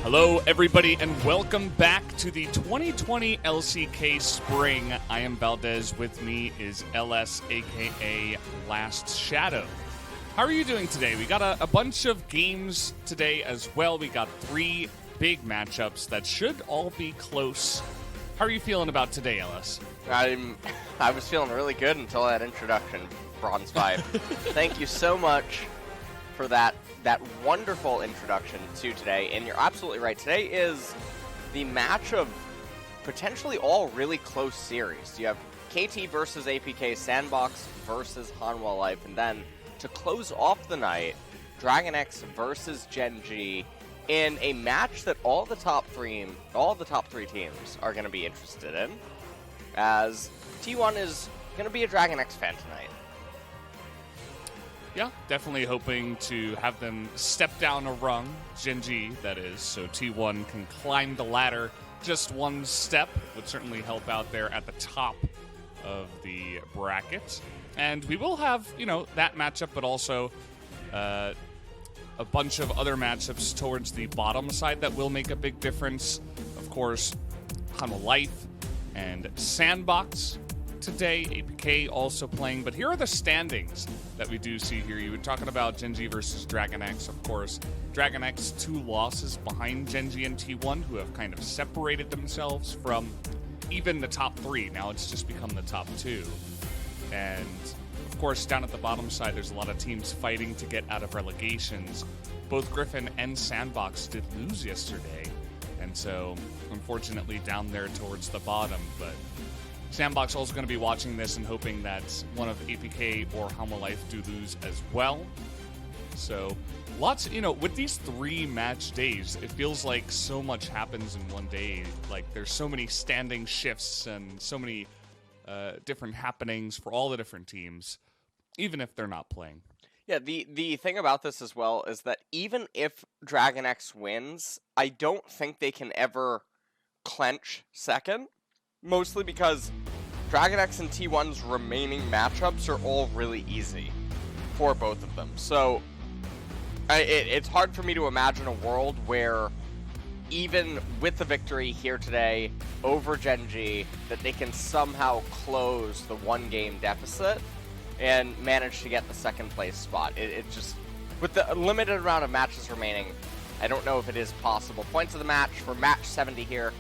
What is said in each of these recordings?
Hello, everybody, and welcome back to the 2020 LCK Spring. I am Valdez. With me is LS, aka Last Shadow. How are you doing today? We got a bunch of games today as well. We got 3 big matchups that should all be close. How are you feeling about today, LS? I was feeling really good until that introduction, Bronze 5. Thank you so much for that wonderful introduction to today. And you're absolutely right. Today is the match of potentially all really close series. You have KT versus APK, Sandbox versus Hanwha Life, and then to close off the night, DragonX versus Gen G in a match that all the top three teams are going to be interested in, as T1 is going to be a DragonX fan tonight. Yeah, definitely hoping to have them step down a rung, Gen G, that is, so T1 can climb the ladder just one step. Would certainly help out there at the top of the bracket. And we will have, that matchup, but also a bunch of other matchups towards the bottom side that will make a big difference. Of course, Hanwha Life and Sandbox today, APK also playing, but here are the standings that we do see here. You were talking about Gen G versus DragonX, of course. DragonX 2 losses behind Gen G and T1, who have kind of separated themselves from even the top 3. Now it's just become the top 2. And of course, down at the bottom side, there's a lot of teams fighting to get out of relegations. Both Griffin and Sandbox did lose yesterday, and so unfortunately down there towards the bottom, but Sandbox also going to be watching this and hoping that one of APK or Hanwha Life do lose as well. So lots, with these 3 match days, it feels like so much happens in one day. Like there's so many standing shifts and so many different happenings for all the different teams, even if they're not playing. Yeah, the thing about this as well is that even if DragonX wins, I don't think they can ever clinch second. Mostly because DragonX and T1's remaining matchups are all really easy for both of them. So it's hard for me to imagine a world where even with the victory here today over Gen G, that they can somehow close the 1-game deficit and manage to get the second place spot. It just, with the limited amount of matches remaining, I don't know if it is possible. Points of the match for match 70 here.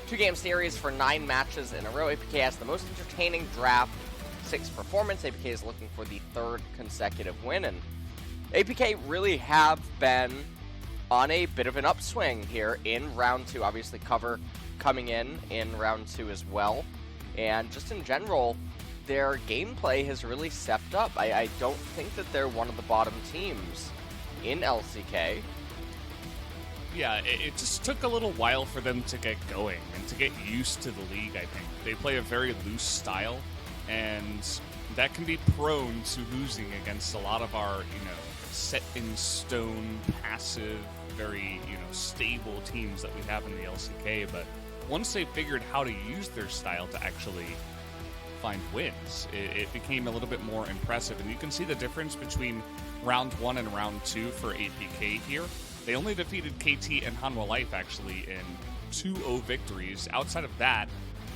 2-game series for 9 matches in a row. APK has the most entertaining draft 6 performance. APK is looking for the 3rd consecutive win, and APK really have been on a bit of an upswing here in round 2. Obviously, Cover coming in round 2 as well, and just in general, their gameplay has really stepped up. I don't think that they're one of the bottom teams in LCK. Yeah, it just took a little while for them to get going and to get used to the league, I think. They play a very loose style, and that can be prone to losing against a lot of our, set-in-stone, passive, very, stable teams that we have in the LCK. But once they figured how to use their style to actually find wins, it became a little bit more impressive. And you can see the difference between round 1 and round 2 for APK here. They only defeated KT and Hanwha Life, actually, in 2-0 victories. Outside of that,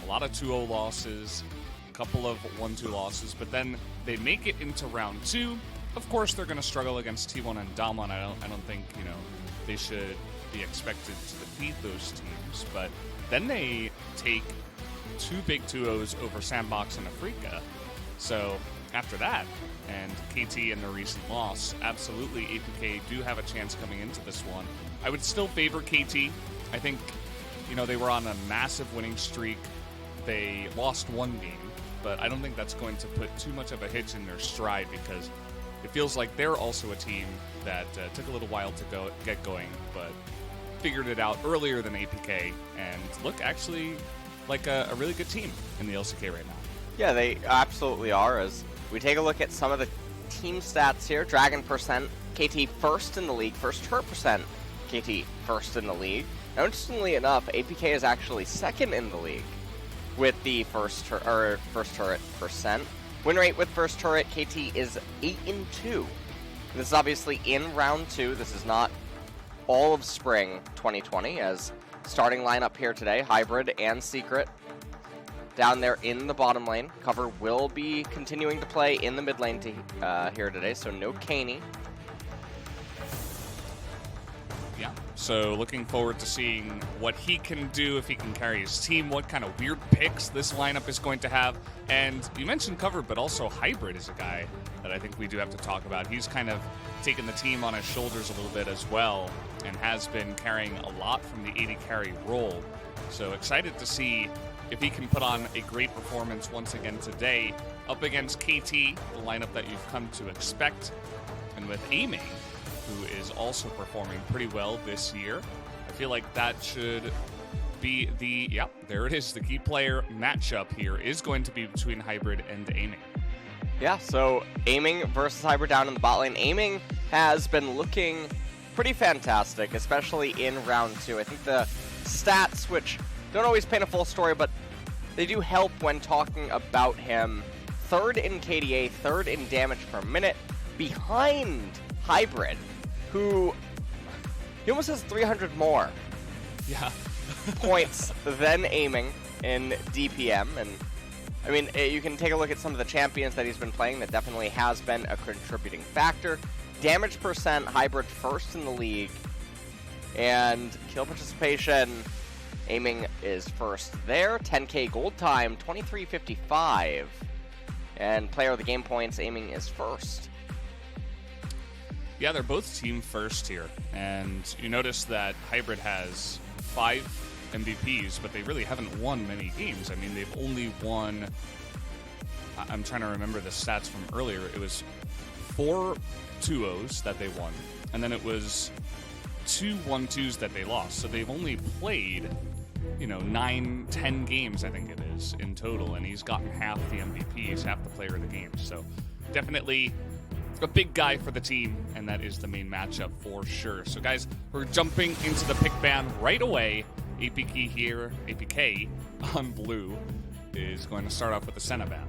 a lot of 2-0 losses, a couple of 1-2 losses, but then they make it into round 2. Of course, they're going to struggle against T1 and Damwon. I don't think, they should be expected to defeat those teams. But then they take 2 big 2-0s over Sandbox and Afrika. So after that, and KT and their recent loss, absolutely APK do have a chance coming into this one. I would still favor KT. I think, they were on a massive winning streak. They lost 1 game, but I don't think that's going to put too much of a hitch in their stride, because it feels like they're also a team that took a little while to get going, but figured it out earlier than APK, and look actually like a really good team in the LCK right now. Yeah, they absolutely are. As we take a look at some of the team stats here, Dragon percent, KT first in the league, first turret percent, KT first in the league. Now, interestingly enough, APK is actually second in the league with the first turret percent. Win rate with first turret, KT is 8-2. This is obviously in round 2. This is not all of spring 2020 as starting lineup here today, Hybrid and Secret. Down there in the bottom lane. Cover will be continuing to play in the mid lane here today, so no Kaney. Yeah, so looking forward to seeing what he can do, if he can carry his team, what kind of weird picks this lineup is going to have. And you mentioned Cover, but also Hybrid is a guy that I think we do have to talk about. He's kind of taken the team on his shoulders a little bit as well and has been carrying a lot from the AD carry role. So excited to see if he can put on a great performance once again today up against KT, the lineup that you've come to expect, and with Aiming, who is also performing pretty well this year. I feel like that should be the, there it is, the key player matchup here is going to be between Hybrid and Aiming. Yeah, so Aiming versus Hybrid down in the bot lane. Aiming has been looking pretty fantastic, especially in round 2. I think the stats, which don't always paint a full story, but they do help when talking about him. 3rd in KDA, 3rd in damage per minute, behind Hybrid, who he almost has 300 more points than Aiming in DPM. And I mean, you can take a look at some of the champions that he's been playing. That definitely has been a contributing factor. Damage percent, Hybrid 1st in the league, and kill participation, Aiming is 1st there. 10k gold time, 23.55, and player of the game points, Aiming is 1st. Yeah, they're both team first here, and you notice that Hybrid has 5 MVPs, but they really haven't won many games. I mean, they've only won, I'm trying to remember the stats from earlier, it was 4 2-0s that they won, and then it was 2 1-2s that they lost. So they've only played, 9, 10 games, I think it is, in total, and he's gotten half the MVPs, half the player of the game. So definitely a big guy for the team, and that is the main matchup for sure. So guys, we're jumping into the pick ban right away. APK here, APK on blue is going to start off with the Senna ban.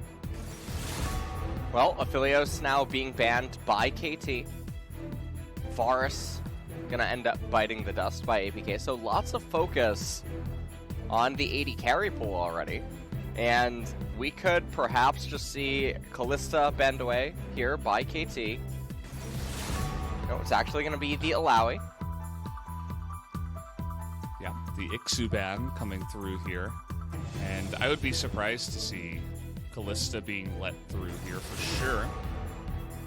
Well, Aphelios now being banned by KT. Varus gonna end up biting the dust by APK, so lots of focus on the AD carry pool already. And we could perhaps just see Kalista banned away here by KT. No, it's actually going to be the Alawi. Yeah, the Ixu ban coming through here. And I would be surprised to see Kalista being let through here for sure.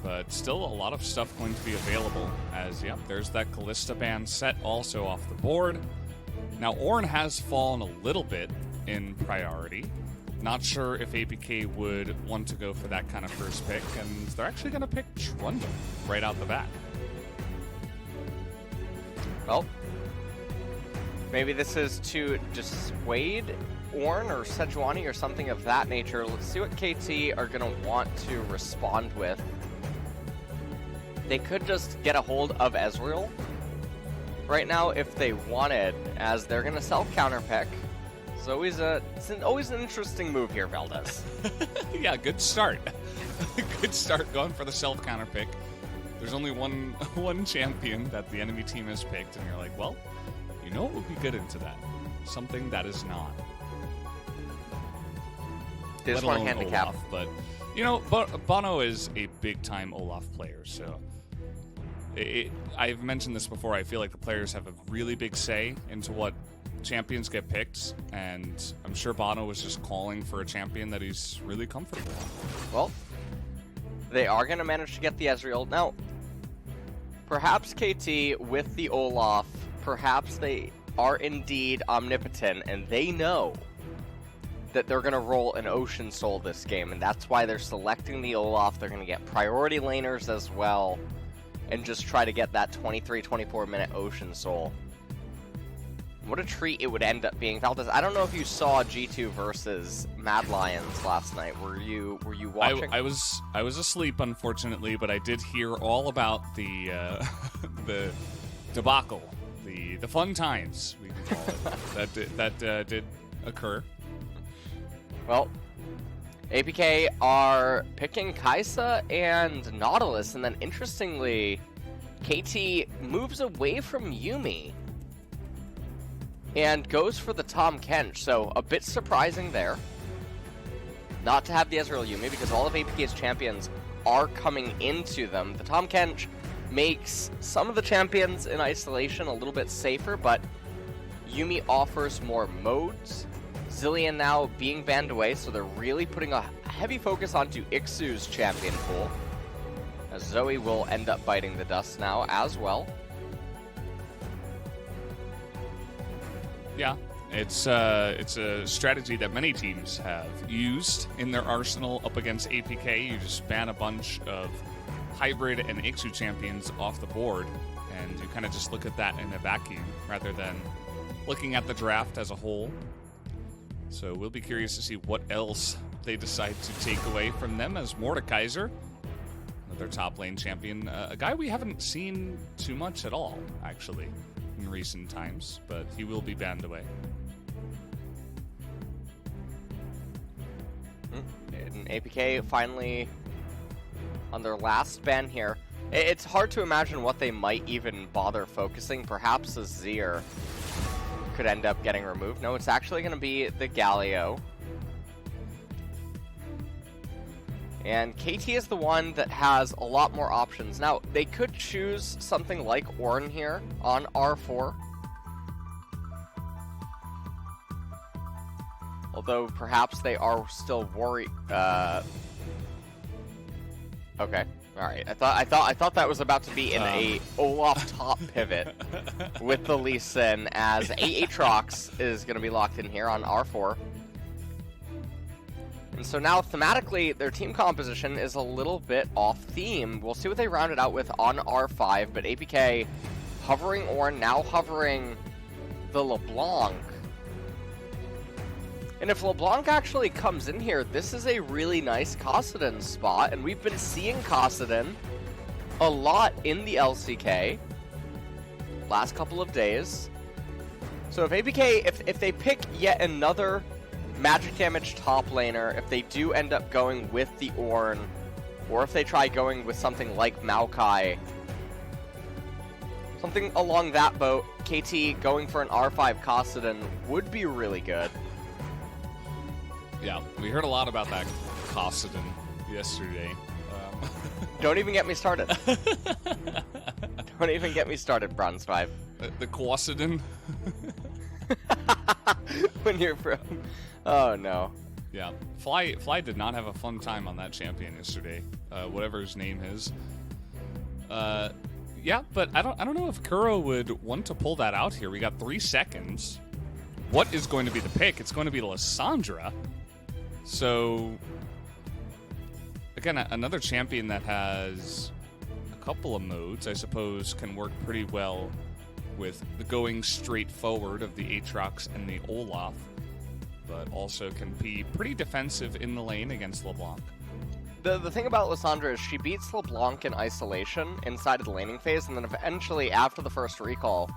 But still a lot of stuff going to be available as, there's that Kalista ban set also off the board. Now, Ornn has fallen a little bit in priority. Not sure if APK would want to go for that kind of first pick, and they're actually going to pick Trundle right out the bat. Well, maybe this is to dissuade Ornn or Sejuani or something of that nature. Let's see what KT are going to want to respond with. They could just get a hold of Ezreal right now if they wanted, as they're going to self-counter pick. It's always an interesting move here, Valdez. Yeah, good start. Good start going for the self-counter pick. There's only one champion that the enemy team has picked, and you're like, well, you know what would be good into that? Something that is not. There's one handicap. Olaf, but, Bono is a big-time Olaf player, so I've mentioned this before. I feel like the players have a really big say into what champions get picked, and I'm sure Bono was just calling for a champion that he's really comfortable on. Well, they are going to manage to get the Ezreal. Now, perhaps KT with the Olaf, perhaps they are indeed omnipotent, and they know that they're going to roll an Ocean Soul this game, and that's why they're selecting the Olaf. They're going to get priority laners as well, and just try to get that 23-24 minute Ocean Soul. What a treat it would end up being. Valdez, I don't know if you saw G2 versus Mad Lions last night. Were you watching? I was asleep, unfortunately, but I did hear all about the the debacle, the fun times, we can call it, that did occur. Well, APK are picking Kai'Sa and Nautilus, and then interestingly, KT moves away from Yuumi and goes for the Tahm Kench, so a bit surprising there. Not to have the Ezreal Yuumi, because all of APK's champions are coming into them. The Tahm Kench makes some of the champions in isolation a little bit safer, but Yuumi offers more modes. Zilean now being banned away, so they're really putting a heavy focus onto Ixu's champion pool, as Zoe will end up biting the dust now as well. Yeah, it's a strategy that many teams have used in their arsenal up against APK. You just ban a bunch of hybrid and Ixu champions off the board, and you kind of just look at that in a vacuum rather than looking at the draft as a whole. So we'll be curious to see what else they decide to take away from them, as Mordekaiser, another top lane champion, a guy we haven't seen too much at all, actually, in recent times, but he will be banned away. And APK finally on their last ban here. It's hard to imagine what they might even bother focusing. Perhaps Azir could end up getting removed. No, it's actually going to be the Galio. And KT is the one that has a lot more options. Now, they could choose something like Ornn here on R4. Although, perhaps they are still worried. Okay. Alright. I thought that was about to be in a Olaf top pivot with the Lee Sin, as Aatrox is going to be locked in here on R4. And so now, thematically, their team composition is a little bit off theme. We'll see what they round it out with on R5, but APK hovering Ornn, now hovering the LeBlanc. And if LeBlanc actually comes in here, this is a really nice Kassadin spot, and we've been seeing Kassadin a lot in the LCK last couple of days. So if APK, if they pick yet another magic damage top laner, if they do end up going with the Ornn, or if they try going with something like Maokai, something along that boat, KT going for an R5 Kassadin would be really good. Yeah, we heard a lot about that Kassadin yesterday. Don't even get me started. Don't even get me started, Bronze 5. The Kassadin? When you're from... Oh, no. Yeah, Fly did not have a fun time on that champion yesterday, whatever his name is. Yeah, but I don't know if Kuro would want to pull that out here. We got 3 seconds. What is going to be the pick? It's going to be Lissandra. So, again, another champion that has a couple of modes, I suppose, can work pretty well with the going straight forward of the Aatrox and the Olaf, but also can be pretty defensive in the lane against LeBlanc. The thing about Lissandra is she beats LeBlanc in isolation inside of the laning phase, and then eventually, after the first recall,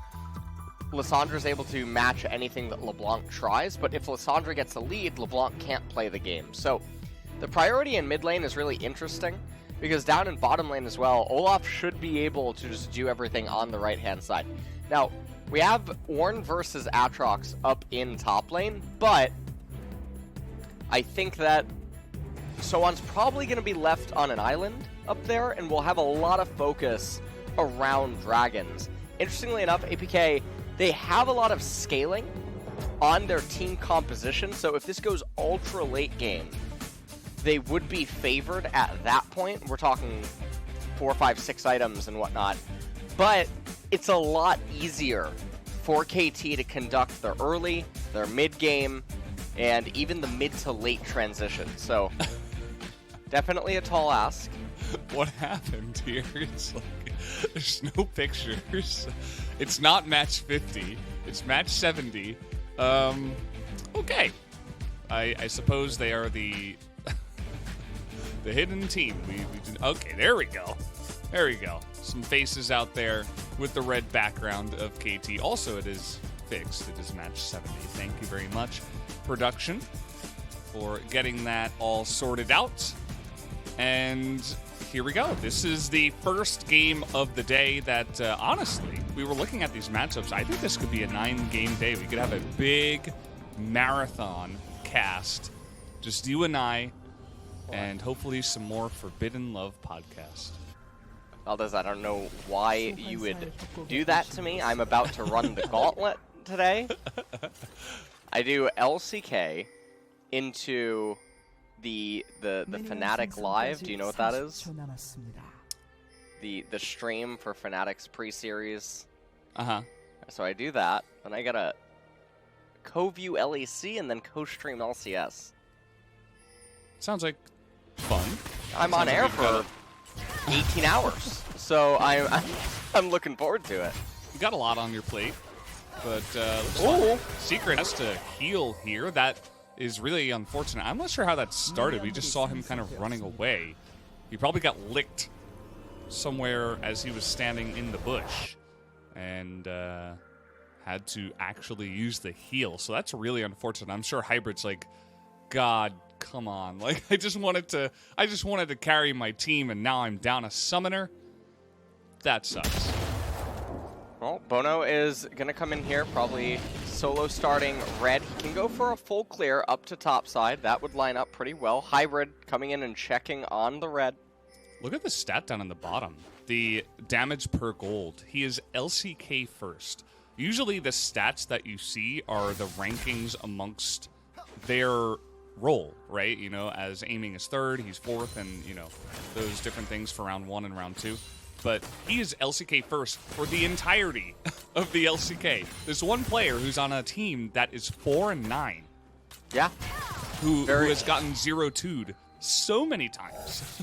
Lissandra's able to match anything that LeBlanc tries, but if Lissandra gets a lead, LeBlanc can't play the game. So the priority in mid lane is really interesting, because down in bottom lane as well, Olaf should be able to just do everything on the right-hand side. Now, we have Ornn versus Aatrox up in top lane, but I think that Soan's probably going to be left on an island up there, and we'll have a lot of focus around dragons. Interestingly enough, APK, they have a lot of scaling on their team composition, so if this goes ultra late game, they would be favored at that point. We're talking 4, 5, 6 items and whatnot, but it's a lot easier for KT to conduct their early, their mid game, and even the mid to late transition. So definitely a tall ask. What happened here? It's like there's no pictures. It's not match 50. It's match 70. Okay. I suppose they are the the hidden team. Okay, there we go. There we go. Some faces out there with the red background of KT. Also, it is fixed. It is match 70. Thank you very much, production, for getting that all sorted out. And here we go. This is the first game of the day that, honestly, we were looking at these matchups. I think this could be a 9-game day. We could have a big marathon cast, just you and I, and hopefully some more Forbidden Love podcast. Valdez, I don't know why you would do that to me. I'm about to run the gauntlet today. I do LCK into the Fnatic Live. Do you know what that is? The stream for Fnatic's pre-series. Uh-huh. So I do that, then I gotta co-view LEC and then co-stream LCS. Sounds like fun. I'm on air for 18 hours, so I'm looking forward to it. You got a lot on your plate, but Secret has to heal here. That is really unfortunate. I'm not sure how that started. We just saw him kind of running away. He probably got licked somewhere as he was standing in the bush and had to actually use the heal. So that's really unfortunate. I'm sure Hybrid's like, God, come on. Like, I just wanted to carry my team, and now I'm down a summoner. That sucks. Well, Bono is going to come in here, probably solo starting red. He can go for a full clear up to top side. That would line up pretty well. Hybrid coming in and checking on the red. Look at the stat down in the bottom. The damage per gold. He is LCK first. Usually the stats that you see are the rankings amongst their role, right? You know, as aiming is third, he's fourth, and, you know, those different things for round 1 and round 2. But he is LCK first for the entirety of the LCK. There's one player who's on a team that is 4-9. Yeah. Who has gotten 0-2'd so many times.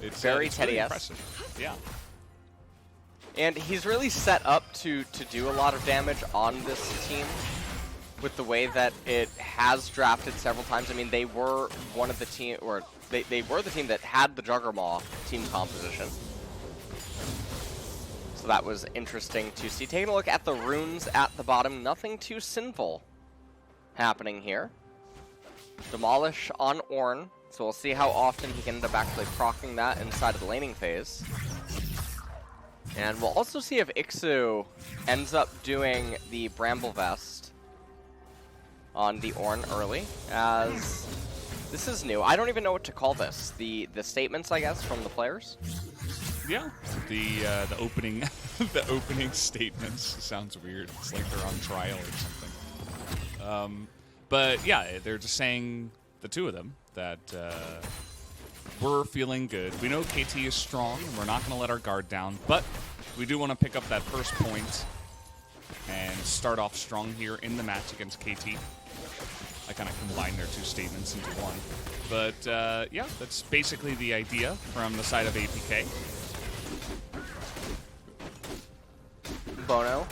It's very it's Teddy really impressive. Yeah. And he's really set up to do a lot of damage on this team with the way that it has drafted several times. I mean, they were one of the team, or they were the team that had the Juggermaw team composition. So that was interesting to see. Taking a look at the runes at the bottom, nothing too sinful happening here. Demolish on Ornn, so we'll see how often he can end up actually proccing that inside of the laning phase. And we'll also see if Ixu ends up doing the Bramble Vest on the Ornn early, as this is new. I don't even know what to call this. The statements, I guess, from the players. Yeah, the opening the opening statements sounds weird. It's like they're on trial or something. But yeah, they're just saying, the two of them, that we're feeling good. We know KT is strong, and we're not going to let our guard down, but we do want to pick up that first point and start off strong here in the match against KT. I kind of combined their two statements into one. But yeah, that's basically the idea from the side of APK. Bono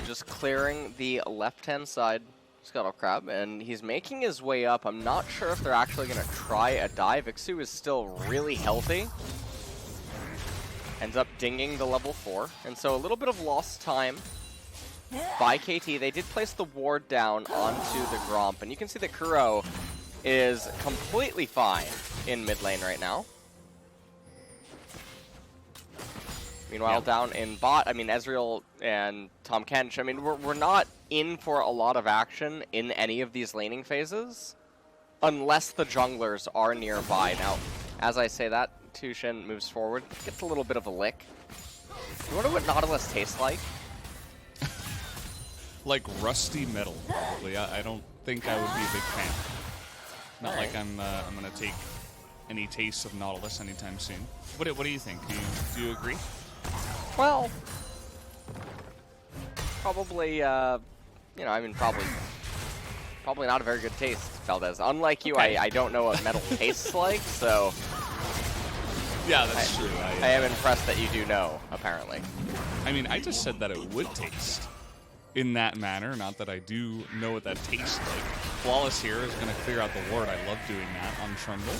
just clearing the left-hand side Scuttle Crab, and he's making his way up. I'm not sure if they're actually going to try a dive. Ixu is still really healthy. Ends up dinging the level 4, and so a little bit of lost time by KT. They did place the ward down onto the Gromp, and you can see that Kuro is completely fine in mid lane right now. Meanwhile, down in bot, I mean, Ezreal and Tom Kench, I mean, we're not in for a lot of action in any of these laning phases unless the junglers are nearby. Now, as I say that, Tushin moves forward, gets a little bit of a lick. You wonder what Nautilus tastes like? Like rusty metal, probably. I don't think I would be a big fan. Not like I'm going to take any taste of Nautilus anytime soon. What do you think? Do you agree? Well, probably, you know, I mean, probably not a very good taste, Valdez. Unlike you, okay. I don't know what metal tastes like, so... Yeah, that's true. I am impressed that you do know, apparently. I mean, I just said that it would taste in that manner, not that I do know what that tastes like. Flawless here is going to clear out the ward. I love doing that on Trundle.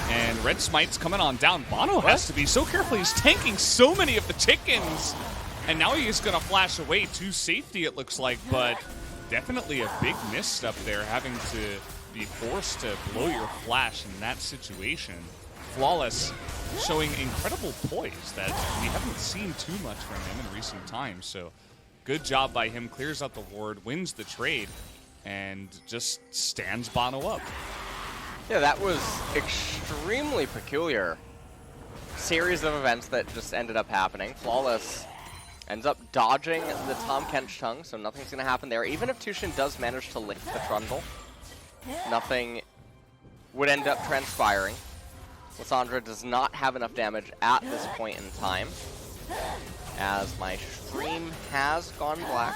And Red Smite's coming on down. Bono has to be so careful. He's tanking so many of the chickens. And now he's going to flash away to safety, it looks like. But definitely a big misstep there, having to be forced to blow your flash in that situation. Flawless showing incredible poise that we haven't seen too much from him in recent times. So good job by him, clears out the ward, wins the trade, and just stands Bono up. Yeah, that was extremely peculiar series of events that just ended up happening. Flawless ends up dodging the Tom Kench tongue, so nothing's going to happen there. Even if Tushin does manage to lick the Trundle, nothing would end up transpiring. Lissandra does not have enough damage at this point in time, as my stream has gone black.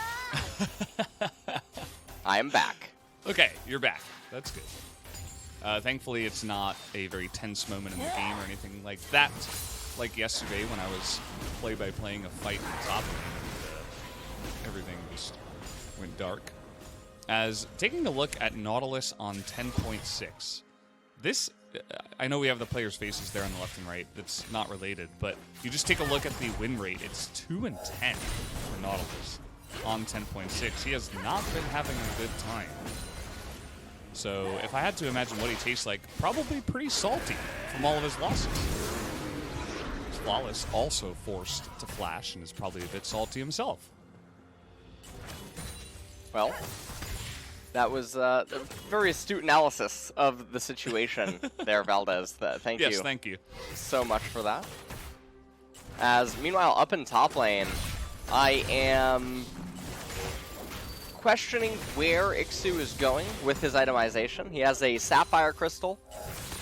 I am back. Okay, you're back. That's good. Thankfully, it's not a very tense moment in the game or anything like that, like yesterday when I was play-by-playing a fight in the top lane and everything just went dark. As taking a look at Nautilus on 10.6, this, I know we have the players' faces there on the left and right, that's not related, but you just take a look at the win rate, it's 2-10 for Nautilus on 10.6. He has not been having a good time. So if I had to imagine what he tastes like, probably pretty salty from all of his losses. Flawless also forced to flash and is probably a bit salty himself. Well, that was a very astute analysis of the situation there, Valdez. Thank you. Yes, thank you so much for that. As meanwhile, up in top lane, I am questioning where Ixu is going with his itemization. He has a Sapphire Crystal,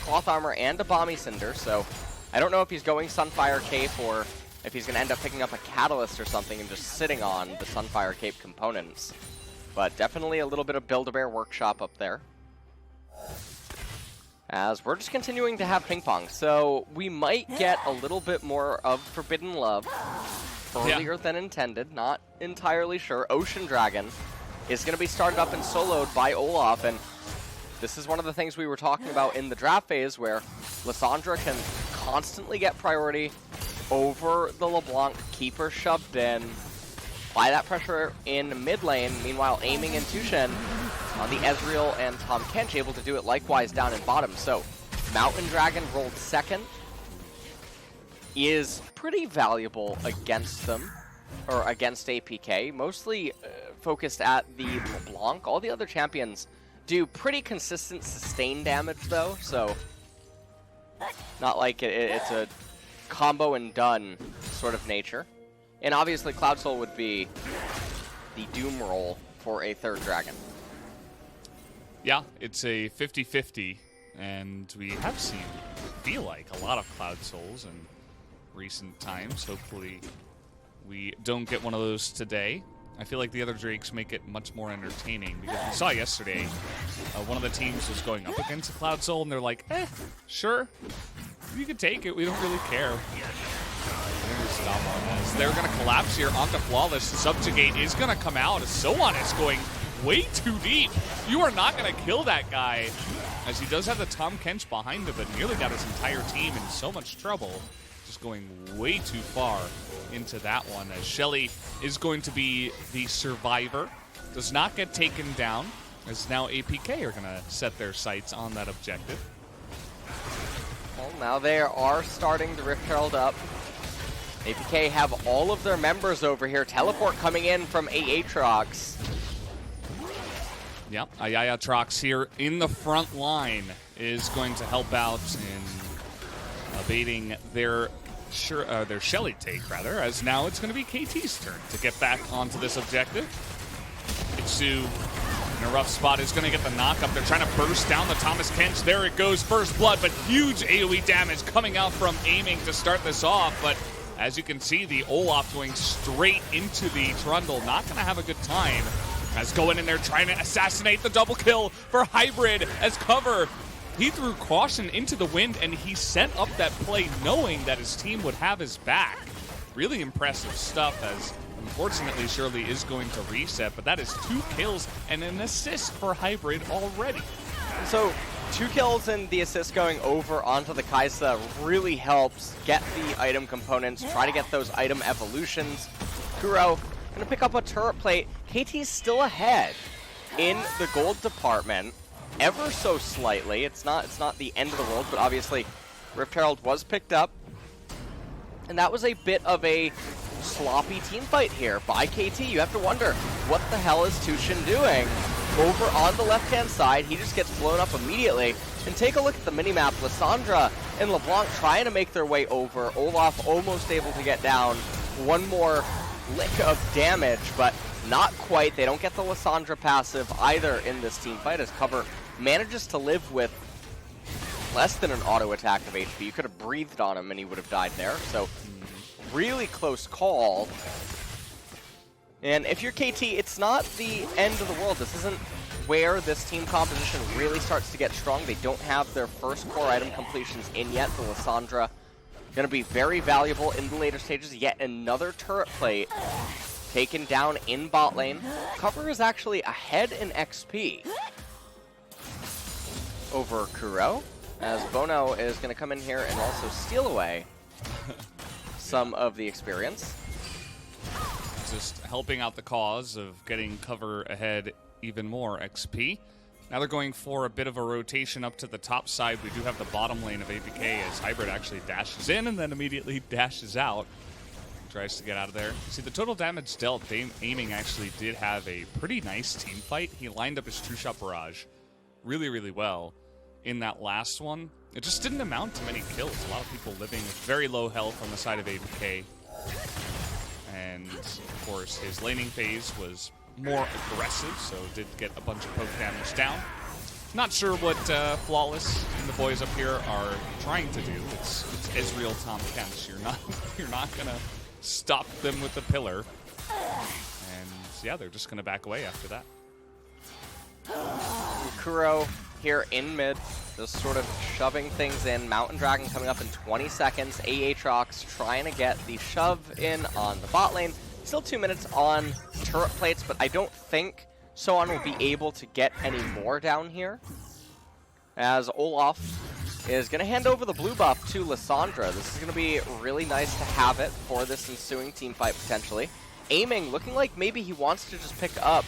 Cloth Armor, and a Bomby Cinder, so I don't know if he's going Sunfire Cape or if he's going to end up picking up a Catalyst or something and just sitting on the Sunfire Cape components. But definitely a little bit of Build-A-Bear workshop up there. As we're just continuing to have ping pong, so we might get a little bit more of Forbidden Love earlier than intended, not entirely sure. Ocean Dragon is going to be started up and soloed by Olaf, and this is one of the things we were talking about in the draft phase, where Lissandra can constantly get priority over the LeBlanc, keep her shoved in, apply that pressure in mid lane, meanwhile aiming in Tushin on the Ezreal and Tom Kench, able to do it likewise down in bottom. So Mountain Dragon rolled second, is pretty valuable against them, or against APK, mostly focused at the LeBlanc. All the other champions do pretty consistent sustain damage though, so not like it's a combo and done sort of nature. And obviously Cloud Soul would be the doom roll for a third dragon. Yeah, it's a 50-50, and we have seen, feel like, a lot of Cloud Souls in recent times. Hopefully we don't get one of those today. I feel like the other Drakes make it much more entertaining, because we saw yesterday one of the teams was going up against a Cloud Soul, and they're like, sure, you can take it, we don't really care. They're going to collapse here onto Flawless. Subjugate is going to come out. Soan is going way too deep. You are not going to kill that guy, as he does have the Tom Kench behind him, but nearly got his entire team in so much trouble. Just going way too far into that one, as Shelly is going to be the survivor. Does not get taken down, as now APK are going to set their sights on that objective. Well, now they are starting the Rift Herald up. APK have all of their members over here. Teleport coming in from Aatrox. Yep, Aatrox here in the front line is going to help out in abating their Shelly take, rather, as now it's going to be KT's turn to get back onto this objective. Itsu in a rough spot is going to get the knock-up. They're trying to burst down the Thomas Kench. There it goes, first blood, but huge AoE damage coming out from aiming to start this off, but as you can see, the Olaf going straight into the Trundle. Not going to have a good time. As going in there trying to assassinate the double kill for Hybrid as cover. He threw caution into the wind, and he set up that play knowing that his team would have his back. Really impressive stuff, as unfortunately Shirley is going to reset, but that is 2 kills and an assist for Hybrid already. So 2 kills and the assist going over onto the Kaisa really helps get the item components, try to get those item evolutions. Kuro gonna pick up a turret plate. KT's still ahead in the gold department, ever so slightly. It's not the end of the world, but obviously Rift Herald was picked up. And that was a bit of a sloppy team fight here by KT. You have to wonder, what the hell is Tushin doing? Over on the left-hand side, he just gets blown up immediately. And take a look at the minimap. Lissandra and LeBlanc trying to make their way over. Olaf almost able to get down. One more lick of damage, but not quite. They don't get the Lissandra passive either in this team fight, as Cover manages to live with less than an auto attack of HP. You could have breathed on him and he would have died there. So really close call. And if you're KT, it's not the end of the world. This isn't where this team composition really starts to get strong. They don't have their first core item completions in yet. The Lissandra going to be very valuable in the later stages. Yet another turret plate taken down in bot lane. Cover is actually ahead in XP over Kuro, as Bono is going to come in here and also steal away some of the experience. Just helping out the cause of getting Cover ahead even more XP. Now they're going for a bit of a rotation up to the top side. We do have the bottom lane of APK as Hybrid actually dashes in and then immediately dashes out. Tries to get out of there. See, the total damage dealt, Aiming actually did have a pretty nice team fight. He lined up his True Shot Barrage really, really well in that last one. It just didn't amount to many kills. A lot of people living with very low health on the side of APK. And, of course, his laning phase was more aggressive, so did get a bunch of poke damage down. Not sure what Flawless and the boys up here are trying to do. It's Ezreal Tom Kench. You're not gonna stop them with the pillar. And yeah, they're just gonna back away after that. Kuro here in mid, just sort of shoving things in. Mountain Dragon coming up in 20 seconds. Aatrox trying to get the shove in on the bot lane. Still 2 minutes on turret plates, but I don't think Sohan will be able to get any more down here, as Olaf is going to hand over the blue buff to Lissandra. This is going to be really nice to have it for this ensuing team fight, potentially. Aiming, looking like maybe he wants to just pick up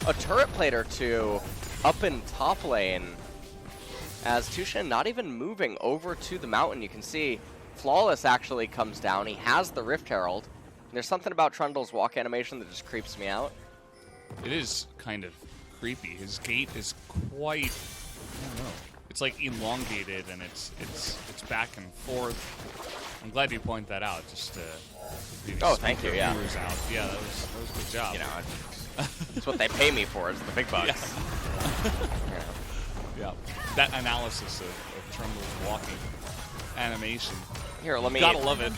a turret plate or two up in top lane, as Tushin not even moving over to the mountain. You can see Flawless actually comes down. He has the Rift Herald. There's something about Trundle's walk animation that just creeps me out. It is kind of creepy. His gait is quite, I don't know. It's like elongated and it's back and forth. I'm glad you point that out. Just to thank you. Yeah. Out. Yeah, that was a good job. You know, it's what they pay me for. Is the big bucks. Yeah. Yeah. That analysis of Trundle's walking animation. Here, let me. Gotta love it.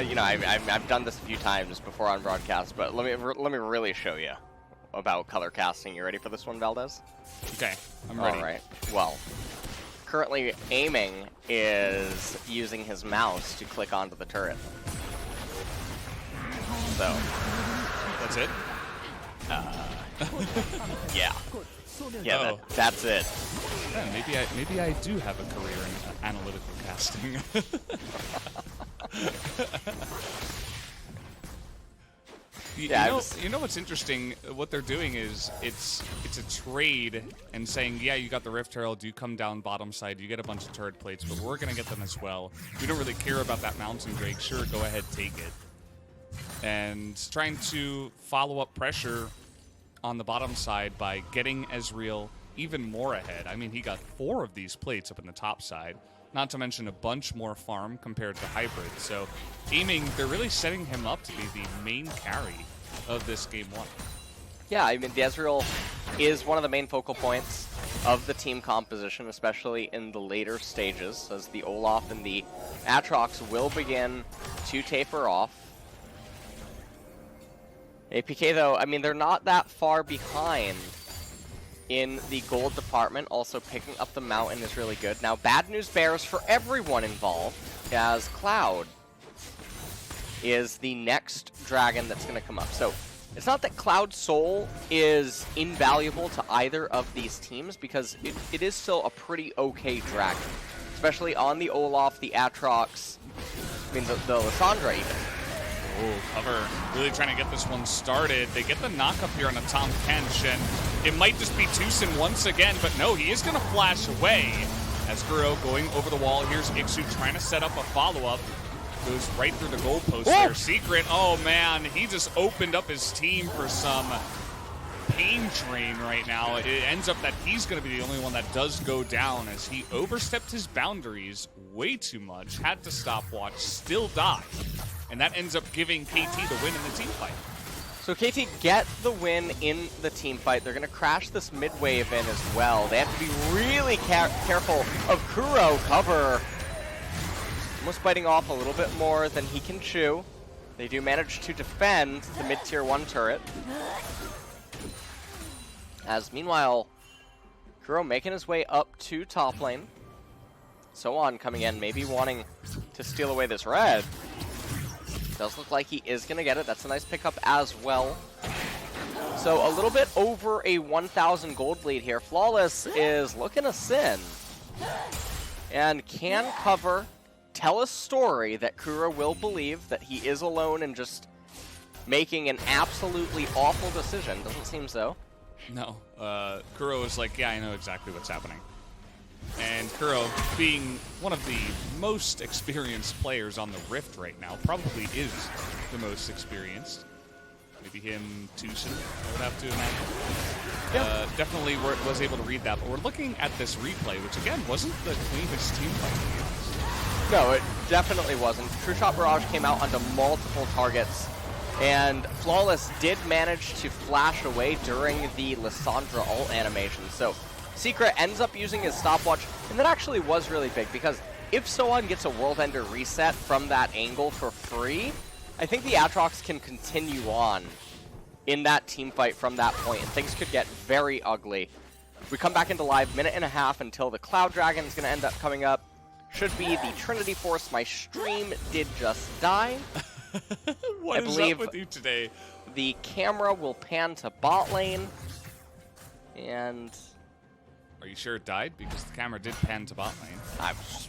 You know, I've done this a few times before on broadcast, but let me really show you about color casting. You ready for this one, Valdez? Okay, I'm ready. All right. Well, currently Aiming is using his mouse to click onto the turret. So that's it. Yeah. Yeah, that's it. Yeah, maybe I do have a career in analytical casting. You know what's interesting? What they're doing is it's a trade and saying, yeah, you got the Rift Herald, you come down bottom side, you get a bunch of turret plates, but we're gonna get them as well. We don't really care about that Mountain Drake. Sure, go ahead, take it. And trying to follow up pressure on the bottom side by getting Ezreal even more ahead. I mean, he got 4 of these plates up in the top side, not to mention a bunch more farm compared to Hybrid. So Aiming, they're really setting him up to be the main carry of this game 1. Yeah, I mean, the Ezreal is one of the main focal points of the team composition, especially in the later stages, as the Olaf and the Aatrox will begin to taper off. APK, though, I mean, they're not that far behind in the gold department. Also, picking up the mountain is really good. Now, bad news bears for everyone involved, as Cloud is the next dragon that's going to come up. So, it's not that Cloud's soul is invaluable to either of these teams, because it is still a pretty okay dragon. Especially on the Olaf, the Aatrox, I mean, the Lissandra even. Oh, Cover really trying to get this one started. They get the knock up here on a Tom Kench, and it might just be Tushin once again, but no, he is going to flash away. As Kuro going over the wall, here's Ixu trying to set up a follow-up. Goes right through the goalpost there. Secret, oh man, he just opened up his team for some pain train right now. It ends up that he's going to be the only one that does go down as he overstepped his boundaries way too much, had to stopwatch, still die. And that ends up giving KT the win in the team fight. So KT get the win in the team fight. They're going to crash this mid-wave in as well. They have to be really careful of Kuro cover. Almost biting off a little bit more than he can chew. They do manage to defend the mid-tier 1 turret. As meanwhile, Kuro making his way up to top lane. Sohan coming in, maybe wanting to steal away this red. Does look like he is going to get it. That's a nice pickup as well. So a little bit over a 1,000 gold lead here. Flawless is looking to sin. And can cover, tell a story that Kuro will believe that he is alone and just making an absolutely awful decision. Doesn't seem so. No. Kuro is like, yeah, I know exactly what's happening. And Kuro, being one of the most experienced players on the Rift right now, probably is the most experienced. Maybe him, Tucson, I would have to imagine. Yeah. Definitely was able to read that, but we're looking at this replay, which again, wasn't the cleanest team fight, to be honest. No, it definitely wasn't. True Shot Barrage came out onto multiple targets, and Flawless did manage to flash away during the Lissandra ult animation, so Secret ends up using his stopwatch, and that actually was really big, because if Sohan gets a World Ender reset from that angle for free, I think the Aatrox can continue on in that team fight from that point, and things could get very ugly. We come back into live, minute and a half until the Cloud Dragon is going to end up coming up. Should be the Trinity Force. My stream did just die. What is up with you today? The camera will pan to bot lane, and... Are you sure it died? Because the camera did pan to bot lane. I was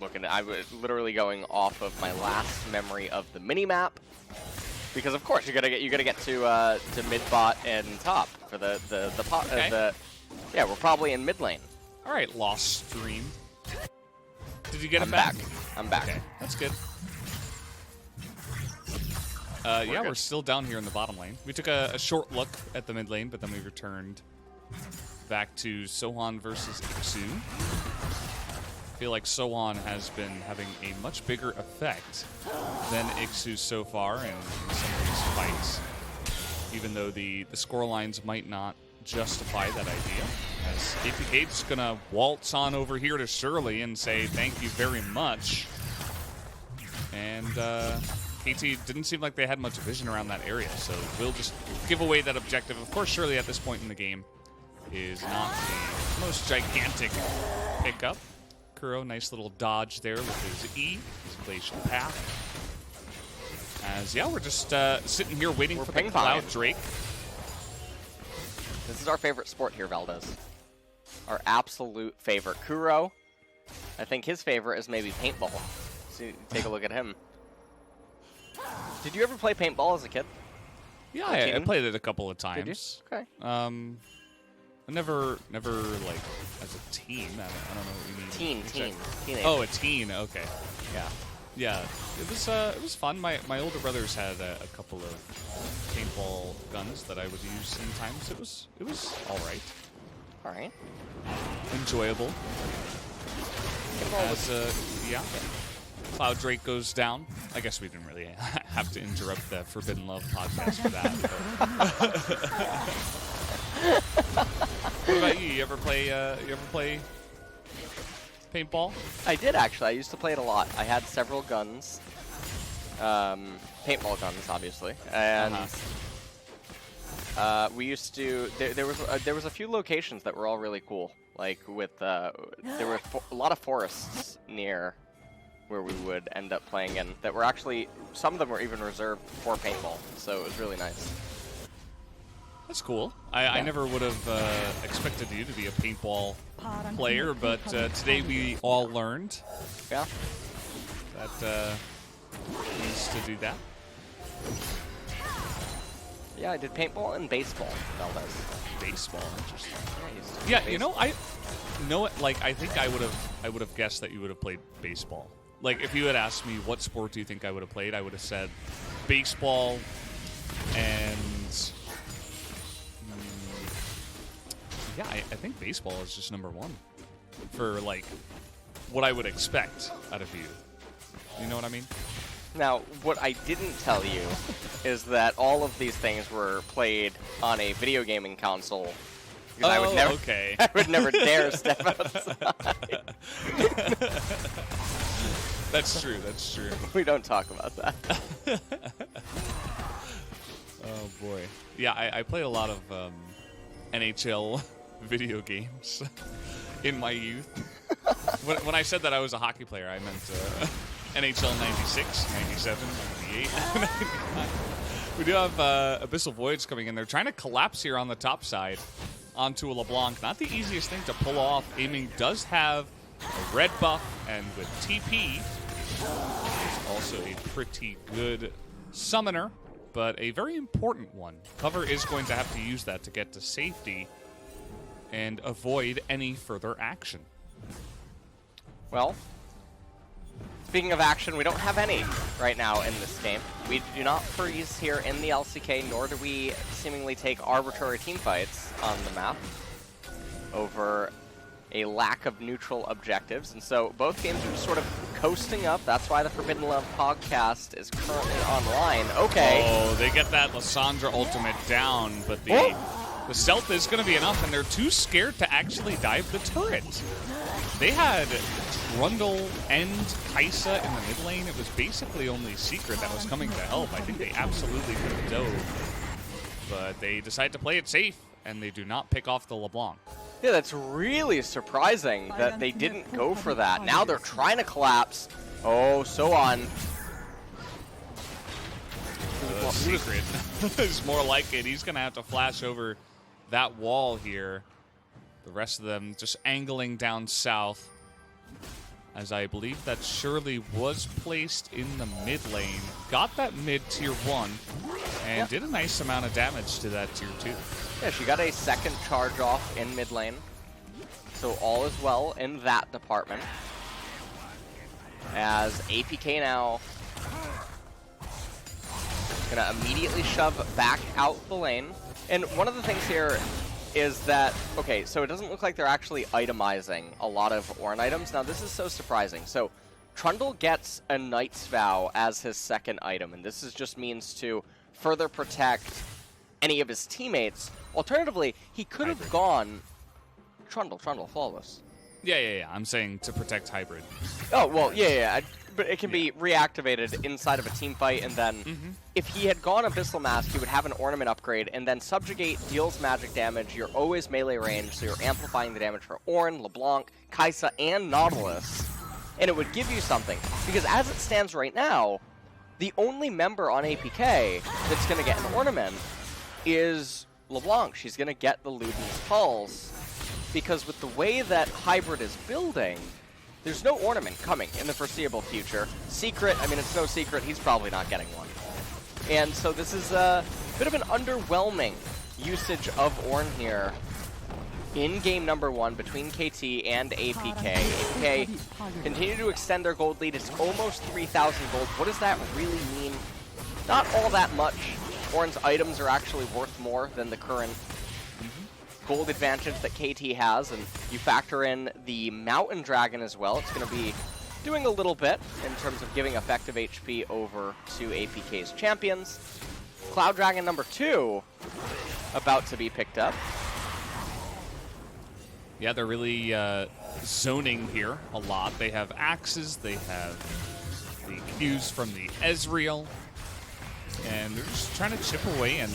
looking at, I was literally going off of my last memory of the mini-map. Because of course you gotta get to mid bot and top for the pot. Okay. Yeah, we're probably in mid lane. All right, lost stream. Did you get I'm it back? I'm back. Okay, that's good. We're still down here in the bottom lane. We took a short look at the mid lane, but then we returned back to Sohan versus Ixu. I feel like Sohan has been having a much bigger effect than Ixu so far in some of these fights, even though the score lines might not justify that idea. As APK's gonna waltz on over here to Shirley and say thank you very much. And KT didn't seem like they had much vision around that area, so we'll just give away that objective. Of course, Shirley at this point in the game is not the most gigantic pickup. Kuro, nice little dodge there with his E, his glacial path. As, yeah, we're just sitting here waiting for the Cloud Drake. This is our favorite sport here, Valdez. Our absolute favorite. Kuro, I think his favorite is maybe paintball. So take a look at him. Did you ever play paintball as a kid? Yeah, I played it a couple of times. Did you? Okay. Never like as a teen. I don't know what you mean. Teenager. Oh, a teen. Okay. Yeah. Yeah. It was fun. My older brothers had a couple of paintball guns that I would use sometimes. It was all right. All right. Enjoyable. As yeah. Cloud Drake goes down. I guess we didn't really have to interrupt the Forbidden Love podcast for that. What about you? You ever play paintball? I did actually. I used to play it a lot. I had several guns, paintball guns, obviously, and we used to. There was a few locations that were all really cool. Like with there were a lot of forests near where we would end up playing in that were actually, some of them were even reserved for paintball. So it was really nice. That's cool. I never would have expected you to be a paintball player, but today we all learned that we used to do that. Yeah, I did paintball and baseball. Valdez. Baseball, interesting. Yeah, Yeah, you know, I think I would have guessed that you would have played baseball. Like, if you had asked me what sport do you think I would have played, I would have said baseball and yeah, I think baseball is just number one for like what I would expect out of you. You know what I mean? Now, what I didn't tell you is that all of these things were played on a video gaming console. Because I would never, okay. I would never dare step outside. That's true. That's true. We don't talk about that. Oh boy. Yeah, I played a lot of NHL video games in my youth. When I said that I was a hockey player, I meant NHL 96, 97, 98, 99. We do have Abyssal Voids coming in. They're trying to collapse here on the top side onto a LeBlanc. Not the easiest thing to pull off. Aiming does have a red buff, and with TP, it's also a pretty good summoner, but a very important one. Cover is going to have to use that to get to safety and avoid any further action. Well, speaking of action, we don't have any right now in this game. We do not freeze here in the LCK, nor do we seemingly take arbitrary team fights on the map over a lack of neutral objectives. And so both games are just sort of coasting up. That's why the Forbidden Love podcast is currently online. Okay. Oh, they get that Lissandra ultimate down, but the stealth is going to be enough, and they're too scared to actually dive the turret. They had Trundle and Kaisa in the mid lane. It was basically only Secret that was coming to help. I think they absolutely could have dove, but they decide to play it safe, and they do not pick off the LeBlanc. Yeah, that's really surprising that they didn't go for that. Now they're trying to collapse. Oh, so on. Secret is more like it. He's going to have to flash over that wall here. The rest of them just angling down south, as I believe that Shirley was placed in the mid lane. Got that mid tier 1 and did a nice amount of damage to that tier 2. Yeah, she got a second charge off in mid lane. So all is well in that department. As APK now gonna immediately shove back out the lane. And one of the things here is that, okay, so it doesn't look like they're actually itemizing a lot of Ornn items. Now this is so surprising. So Trundle gets a Knight's Vow as his second item, and this is just means to further protect any of his teammates. Alternatively, he could have gone Trundle, flawless. Yeah. I'm saying to protect Hybrid. Oh, well, yeah. But it can be reactivated inside of a team fight, and then if he had gone Abyssal Mask, he would have an ornament upgrade, and then Subjugate deals magic damage. You're always melee range, so you're amplifying the damage for Ornn, LeBlanc, Kaisa, and Nautilus. And it would give you something. Because as it stands right now, the only member on APK that's going to get an ornament is LeBlanc. She's going to get the Luden's Pulse. Because with the way that Hybrid is building, there's no ornament coming in the foreseeable future. Secret, I mean, it's no secret, he's probably not getting one. And so this is a bit of an underwhelming usage of Ornn here in game number 1 between KT and APK. APK continue to extend their gold lead. It's almost 3,000 gold. What does that really mean? Not all that much. Ornn's items are actually worth more than the current gold advantage that KT has, and you factor in the Mountain Dragon as well. It's going to be doing a little bit in terms of giving effective HP over to APK's champions. Cloud Dragon number 2 about to be picked up. Yeah, they're really zoning here a lot. They have axes, they have the Qs from the Ezreal, and they're just trying to chip away and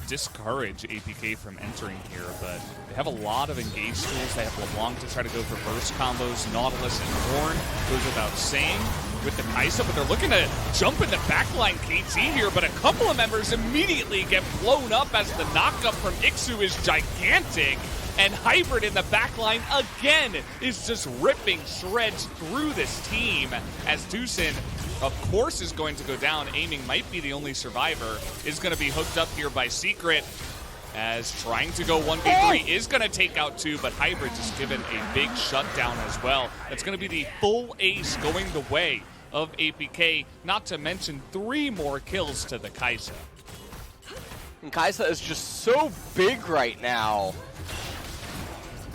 discourage APK from entering here, but they have a lot of engaged tools. They have LeBlanc to try to go for burst combos. Nautilus and Ornn goes without saying with the Kaisa, but they're looking to jump into backline KT here, but a couple of members immediately get blown up as the knockup from Ixu is gigantic, and Hybrid in the backline again is just ripping shreds through this team as Doosan of course, is going to go down. Aiming might be the only survivor. Is going to be hooked up here by Secret, as trying to go 1v3 is going to take out 2, but Hybrid just given a big shutdown as well. That's going to be the full ace going the way of APK, not to mention 3 more kills to the Kaisa. And Kaisa is just so big right now.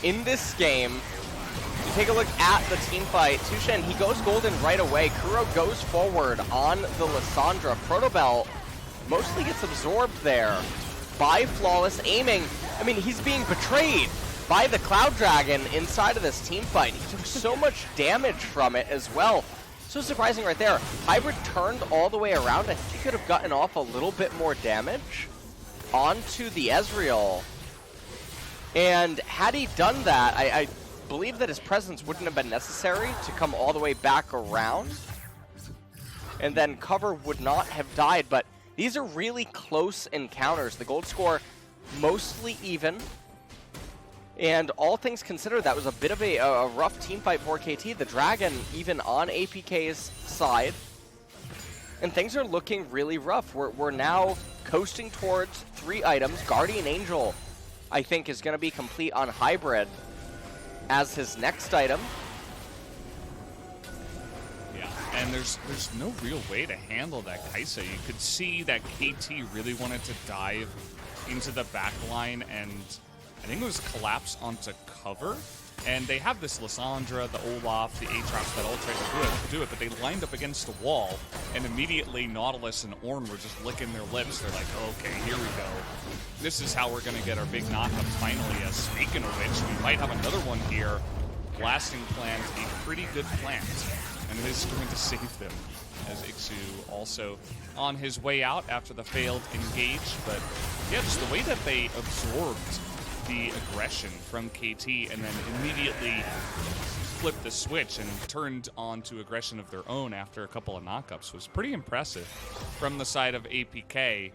In this game, you take a look at the team fight. Tushin, he goes golden right away. Kuro goes forward on the Lissandra. Protobell mostly gets absorbed there by Flawless aiming. I mean, he's being betrayed by the Cloud Dragon inside of this team fight. He took so much damage from it as well. So surprising right there. Hybrid turned all the way around. I think he could have gotten off a little bit more damage onto the Ezreal. And had he done that, I believe that his presence wouldn't have been necessary to come all the way back around. And then cover would not have died, but these are really close encounters. The gold score mostly even. And all things considered, that was a bit of a rough team fight for KT. The Dragon even on APK's side. And things are looking really rough. We're now coasting towards 3 items. Guardian Angel, I think, is going to be complete on Hybrid as his next item. And there's no real way to handle that Kaisa. You could see that KT really wanted to dive into the back line, and I think it was collapse onto cover. And they have this Lissandra, the Olaf, the Aatrox that all tried to do it, but they lined up against the wall, and immediately Nautilus and Ornn were just licking their lips. They're like, okay, here we go. This is how we're going to get our big knockup finally. As speaking of which, we might have another one here. Blasting Plant, a pretty good plant. And it is going to save them, as Ixu also on his way out after the failed engage. But yeah, just the way that they absorbed the aggression from KT and then immediately flipped the switch and turned on to aggression of their own after a couple of knockups was pretty impressive from the side of APK.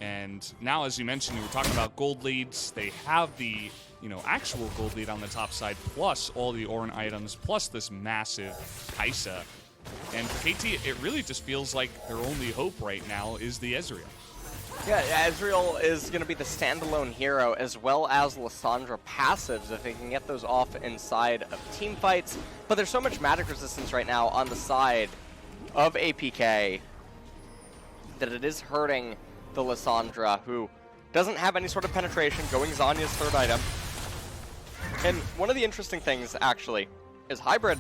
And now, as you mentioned, you were talking about gold leads. They have the actual gold lead on the top side, plus all the Ornn items, plus this massive Kaisa. And for KT, it really just feels like their only hope right now is the Ezreal. Yeah, Ezreal is going to be the standalone hero, as well as Lissandra passives, if they can get those off inside of team fights. But there's so much magic resistance right now on the side of APK that it is hurting the Lissandra, who doesn't have any sort of penetration, going Zanya's 3rd item. And one of the interesting things, actually, is Hybrid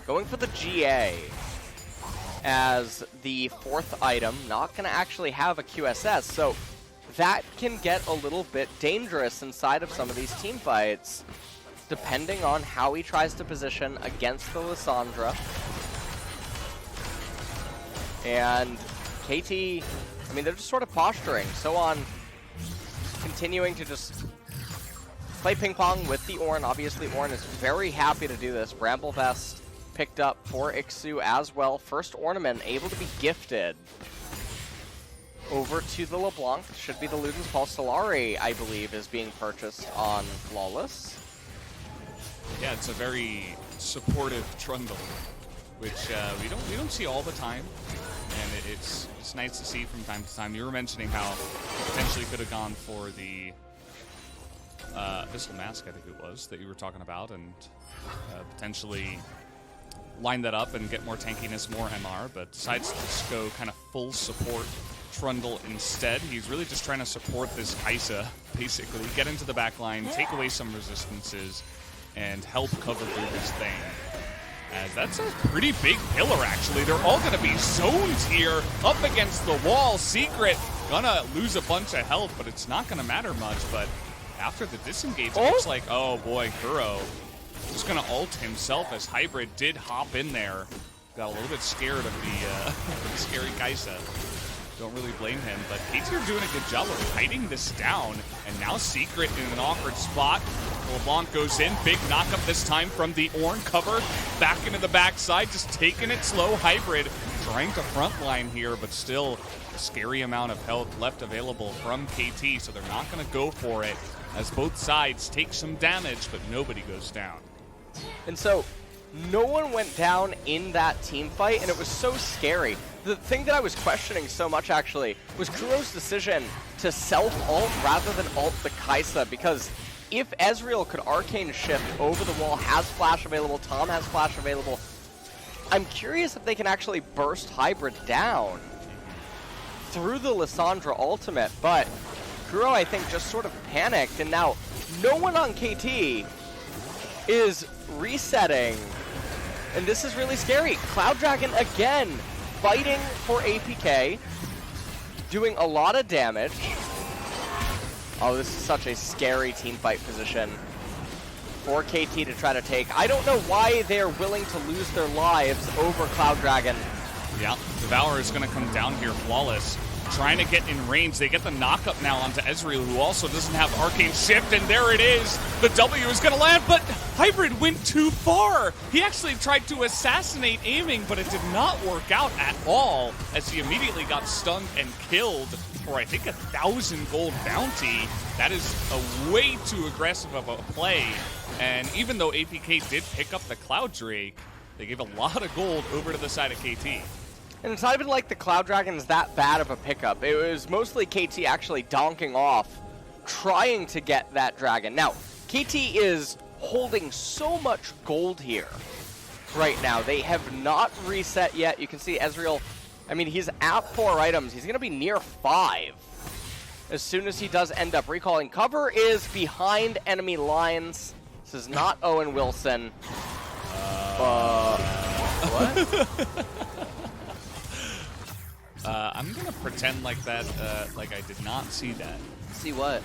going for the GA as the 4th item, not going to actually have a QSS, so that can get a little bit dangerous inside of some of these team fights, depending on how he tries to position against the Lissandra. And KT, I mean, they're just sort of posturing, so on continuing to just play ping pong with the Ornn. Obviously, Ornn is very happy to do this. Bramble Vest picked up for Ixu as well. First ornament able to be gifted over to the LeBlanc. Should be the Luden's Pulse. Solari, I believe, is being purchased on Flawless. Yeah, it's a very supportive Trundle, which we don't see all the time, and it's nice to see from time to time. You were mentioning how potentially could have gone for the Abyssal Mask, I think it was, that you were talking about, and potentially line that up and get more tankiness, more MR, but decides to just go kind of full support Trundle instead. He's really just trying to support this Kaisa, basically. Get into the back line, take away some resistances, and help cover through this thing. As that's a pretty big pillar, actually. They're all going to be zoned here, up against the wall. Secret gonna lose a bunch of health, but it's not going to matter much. But after the disengage, it looks like, oh boy, Kuro just going to ult himself, as Hybrid did hop in there. Got a little bit scared of the scary Kaisa. Don't really blame him, but KT are doing a good job of hiding this down, and now Secret in an awkward spot. LeBlanc goes in, big knockup this time from the Ornn cover, back into the backside, just taking it slow. Hybrid trying to frontline here, but still a scary amount of health left available from KT, so they're not going to go for it, as both sides take some damage, but nobody goes down. And so, no one went down in that team fight, and it was so scary. The thing that I was questioning so much, actually, was Kuro's decision to self-ult rather than ult the Kai'Sa, because if Ezreal could Arcane Shift over the wall, has Flash available, Tom has Flash available, I'm curious if they can actually burst Hybrid down through the Lissandra ultimate, but Kuro, I think, just sort of panicked, and now no one on KT is resetting, and this is really scary. Cloud Dragon again fighting for APK, doing a lot of damage. Oh, this is such a scary team fight position for KT to try to take. I don't know why they're willing to lose their lives over Cloud Dragon. Yeah, Devour is going to come down here flawless, trying to get in range. They get the knock-up now onto Ezreal, who also doesn't have Arcane Shift, and there it is. The W is going to land, but Hybrid went too far. He actually tried to assassinate aiming, but it did not work out at all, as he immediately got stunned and killed for, I think, 1,000 gold bounty. That is a way too aggressive of a play, and even though APK did pick up the Cloud Drake, they gave a lot of gold over to the side of KT. And it's not even like the Cloud Dragon is that bad of a pickup. It was mostly KT actually donking off, trying to get that dragon. Now, KT is holding so much gold here right now. They have not reset yet. You can see Ezreal, I mean, he's at 4 items. He's going to be near 5 as soon as he does end up recalling. Cover is behind enemy lines. This is not Owen Wilson. What? I'm gonna pretend like that, like I did not see that. See what?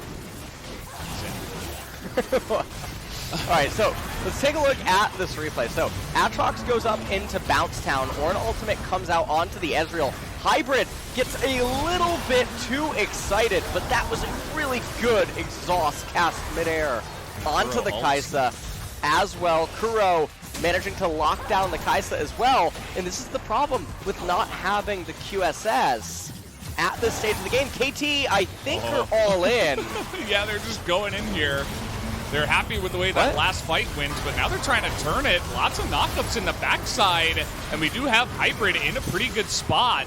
Alright, so let's take a look at this replay. So, Aatrox goes up into Bounce Town. Ornn ultimate comes out onto the Ezreal. Hybrid gets a little bit too excited, but that was a really good exhaust cast midair onto the Kai'Sa as well. Kuro managing to lock down the Kai'Sa as well, and this is the problem with not having the QSS at this stage of the game. KT, I think, are all in. Yeah, they're just going in here. They're happy with the way that last fight went, but now they're trying to turn it. Lots of knockups in the backside, and we do have Hybrid in a pretty good spot.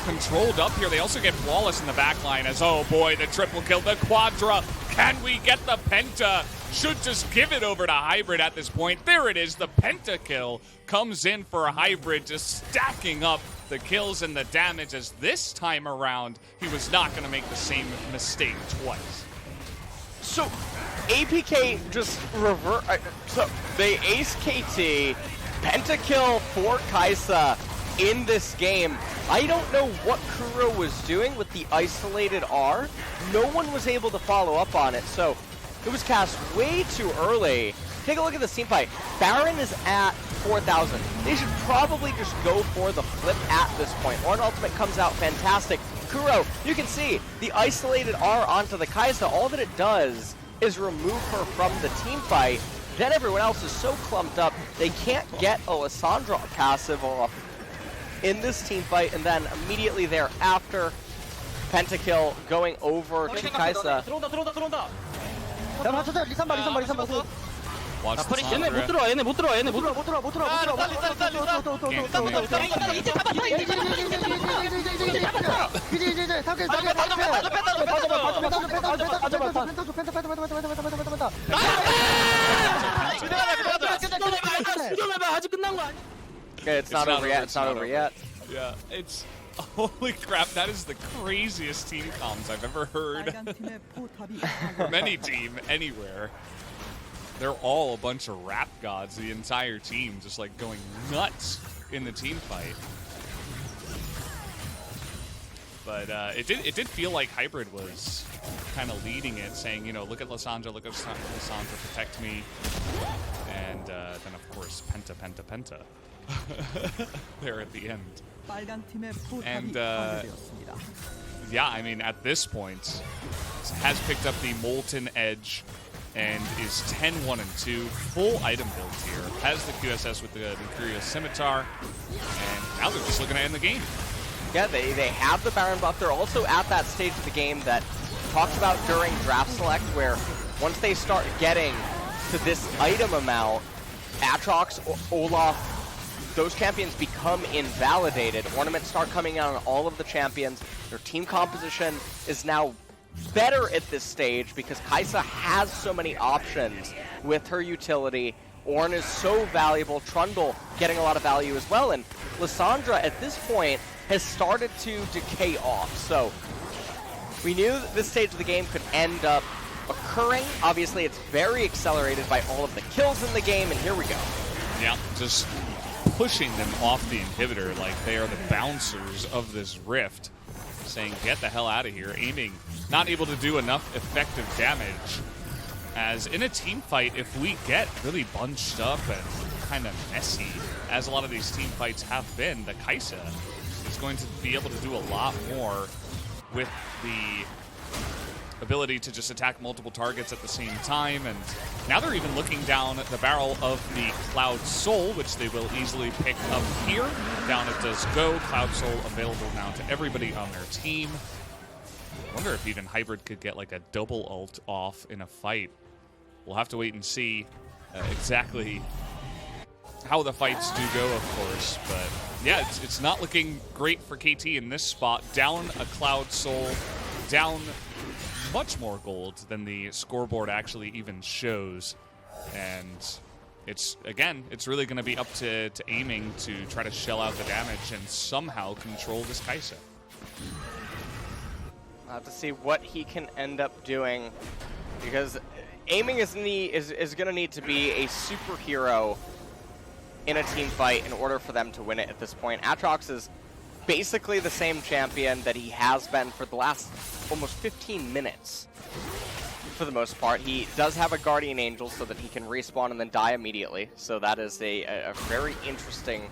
Controlled up here. They also get Flawless in the backline as, oh boy, the triple kill, the quadra. Can we get the penta? Should just give it over to Hybrid at this point. There it is. The pentakill comes in for Hybrid, just stacking up the kills and the damage, as this time around, he was not going to make the same mistake twice. So, APK just so they ace KT, pentakill for Kai'Sa in this game. I don't know what Kuro was doing with the isolated R. No one was able to follow up on it, so it was cast way too early. Take a look at the team fight. Baron is at 4,000. They should probably just go for the flip at this point. Ornn ultimate comes out fantastic. Kuro, you can see the isolated R onto the Kai'Sa. All that it does is remove her from the team fight. Then everyone else is so clumped up, they can't get a Lissandra passive off in this team fight, and then immediately thereafter, pentakill going over to Kai'Sa. Watch the 얘네 못 들어와, 얘네 못 들어와, 얘네 못 들어와. Okay, it's not over yet, it's not over yet. Yeah, it's... Holy crap, that is the craziest team comms I've ever heard from any team, anywhere. They're all a bunch of rap gods, the entire team, just like going nuts in the team fight. But it did feel like Hybrid was kind of leading it, saying, you know, look at Lissandra, look at Lissandra, protect me. And then, of course, penta. there at the end. And yeah, I mean, at this point, has picked up the Molten Edge and is 10-1-2, full item build here. Has the QSS with the Mercurial Scimitar, and now they're just looking to end the game. Yeah, they have the Baron buff. They're also at that stage of the game that we talked about during draft select, where once they start getting to this item amount, Aatrox, Olaf, those champions become invalidated. Ornaments start coming out on all of the champions. Their team composition is now better at this stage because Kai'Sa has so many options with her utility. Ornn is so valuable. Trundle getting a lot of value as well. And Lissandra at this point has started to decay off. So we knew that this stage of the game could end up occurring. Obviously, it's very accelerated by all of the kills in the game, and here we go. Yeah, just pushing them off the inhibitor like they are the bouncers of this rift, saying, get the hell out of here. Aiming, not able to do enough effective damage. As in a team fight, if we get really bunched up and kind of messy, as a lot of these team fights have been, the Kai'Sa is going to be able to do a lot more with the ability to just attack multiple targets at the same time. And now they're even looking down the barrel of the Cloud Soul, which they will easily pick up here. Down it does go. Cloud Soul available now to everybody on their team. I wonder if even Hybrid could get like a double ult off in a fight. We'll have to wait and see exactly how the fights do go, of course. But yeah, it's not looking great for KT in this spot. Down a Cloud Soul, down much more gold than the scoreboard actually even shows. And it's really going to be up to aiming to try to shell out the damage and somehow control this Kai'Sa. I'll have to see what he can end up doing, because aiming is going to need to be a superhero in a team fight in order for them to win it at this point. Aatrox is basically the same champion that he has been for the last almost 15 minutes for the most part. He does have a Guardian Angel so that he can respawn and then die immediately. So that is a very interesting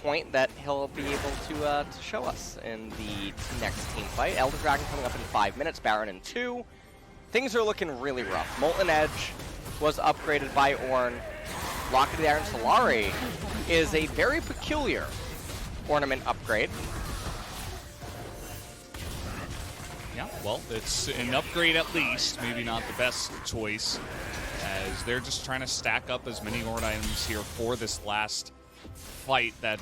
point that he'll be able to show us in the next team fight. Elder Dragon coming up in 5 minutes, Baron in 2. Things are looking really rough. Molten Edge was upgraded by Ornn. Locket of the Iron Solari is a very peculiar ornament upgrade. Yeah, well, it's an upgrade at least. Maybe not the best choice, as they're just trying to stack up as many Ornn items here for this last fight that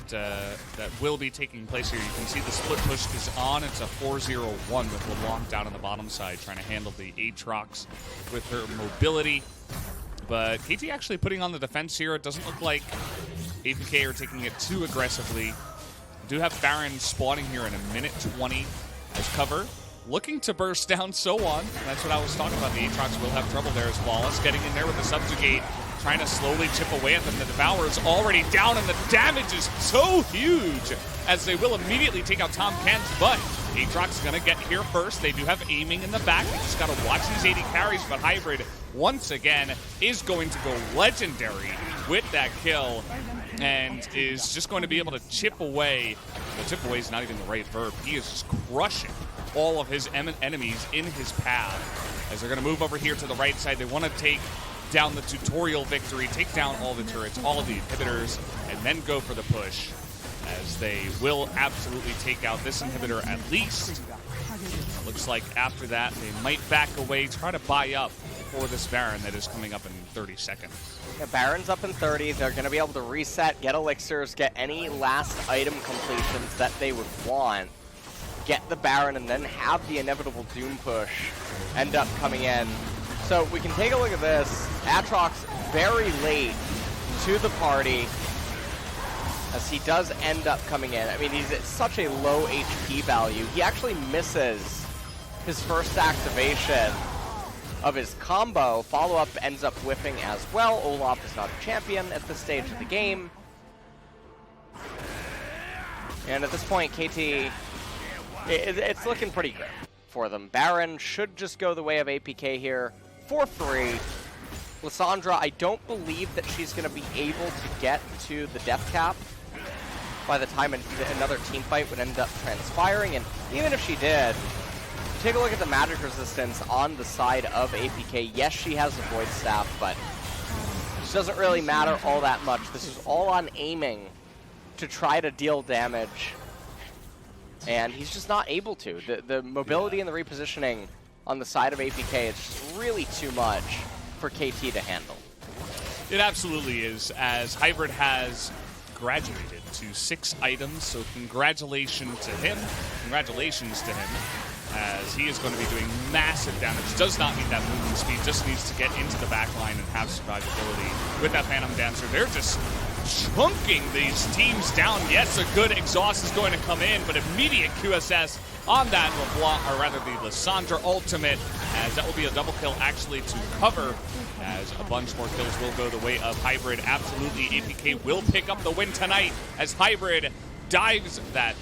will be taking place here. You can see the split push is on. It's a 4-0-1 with LeBlanc down on the bottom side, trying to handle the Aatrox with her mobility. But KT actually putting on the defense here. It doesn't look like APK are taking it too aggressively. Do have Baron spawning here in a minute 20 as cover. Looking to burst down So On. That's what I was talking about. The Aatrox will have trouble there as Wallace getting in there with the Subjugate, trying to slowly chip away at them. The Devourer's already down, and the damage is so huge as they will immediately take out Tom Kent, but Aatrox is going to get here first. They do have aiming in the back. They just got to watch these 80 carries, but Hybrid, once again, is going to go legendary with that kill and is just going to be able to chip away. Well, chip away is not even the right verb. He is just crushing all of his enemies in his path as they're going to move over here to the right side. They want to take down the tutorial victory, take down all the turrets, all of the inhibitors, and then go for the push, as they will absolutely take out this inhibitor at least. Looks like after that they might back away, try to buy up for this Baron that is coming up in 30 seconds. Yeah, Baron's up in 30. They're going to be able to reset, get elixirs, get any last item completions that they would want, get the Baron, and then have the inevitable Doom push end up coming in. So we can take a look at this. Aatrox very late to the party, as he does end up coming in. I mean, he's at such a low HP value. He actually misses his first activation of his combo. Follow-up ends up whiffing as well. Olaf is not a champion at this stage of the game. And at this point, KT, it's looking pretty good for them. Baron should just go the way of APK here for free. Lissandra, I don't believe that she's going to be able to get to the death cap by the time another team fight would end up transpiring. And even if she did, take a look at the magic resistance on the side of APK. Yes, she has a Void Staff, but it doesn't really matter all that much. This is all on aiming to try to deal damage, and he's just not able to. The mobility and the repositioning on the side of APK is just really too much for KT to handle. It absolutely is, as Hybrid has graduated to 6 items, so congratulations to him, as he is going to be doing massive damage. Does not need that movement speed, just needs to get into the back line and have survivability. With that Phantom Dancer, they're just chunking these teams down. Yes, a good exhaust is going to come in, but immediate QSS on that LeBlanc, or rather the Lissandra ultimate, as that will be a double kill actually to cover, as a bunch more kills will go the way of Hybrid. Absolutely, APK will pick up the win tonight as Hybrid dives that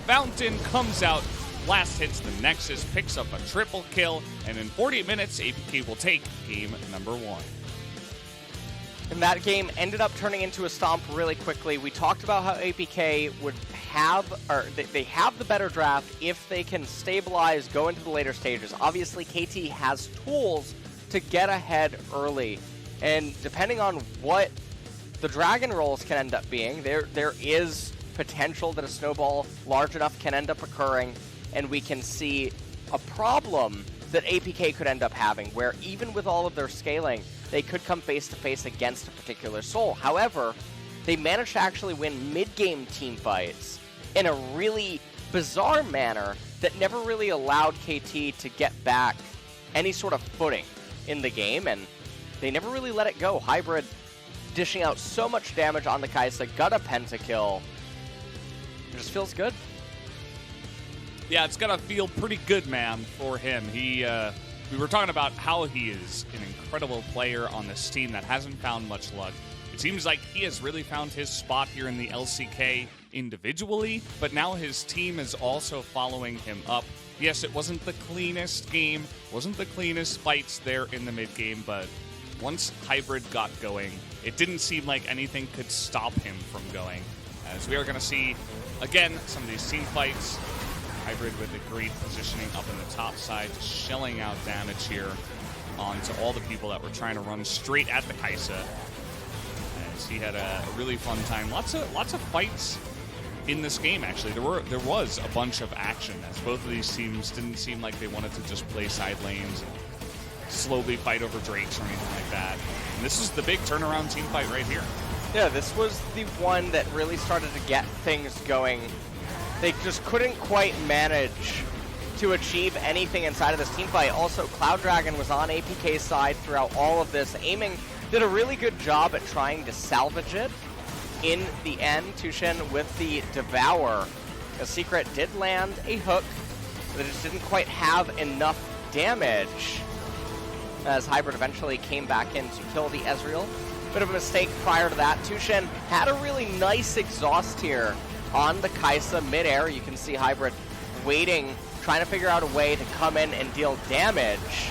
fountain, comes out, blast hits the Nexus, picks up a triple kill, and in 48 minutes, APK will take game number 1. And that game ended up turning into a stomp really quickly. We talked about how APK would have, or they have the better draft if they can stabilize, go into the later stages. Obviously, KT has tools to get ahead early. And depending on what the Dragon rolls can end up being, there is potential that a snowball large enough can end up occurring, and we can see a problem that APK could end up having, where even with all of their scaling, they could come face-to-face against a particular soul. However, they managed to actually win mid-game team fights in a really bizarre manner that never really allowed KT to get back any sort of footing in the game, and they never really let it go. Hybrid dishing out so much damage on the Kaisa, got a pentakill. It just feels good. Yeah, it's gonna feel pretty good, man, for him. We were talking about how he is an incredible player on this team that hasn't found much luck. It seems like he has really found his spot here in the LCK individually, but now his team is also following him up. Yes, it wasn't the cleanest game, wasn't the cleanest fights there in the mid game, but once Hybrid got going, it didn't seem like anything could stop him from going. As we are gonna see, again, some of these team fights. Hybrid with a great positioning up in the top side, just shelling out damage here onto all the people that were trying to run straight at the Kaisa. As he had a really fun time. Lots of fights in this game, actually. There was a bunch of action, as both of these teams didn't seem like they wanted to just play side lanes and slowly fight over Drakes or anything like that. And this is the big turnaround team fight right here. Yeah, this was the one that really started to get things going. They just couldn't quite manage to achieve anything inside of this team fight. Also, Cloud Dragon was on APK's side throughout all of this. Aiming did a really good job at trying to salvage it. In the end, Tushin with the Devour. A Secret did land a hook, but it just didn't quite have enough damage, as Hybrid eventually came back in to kill the Ezreal. Bit of a mistake prior to that. Tushin had a really nice exhaust here on the Kaisa midair. You can see Hybrid waiting, trying to figure out a way to come in and deal damage.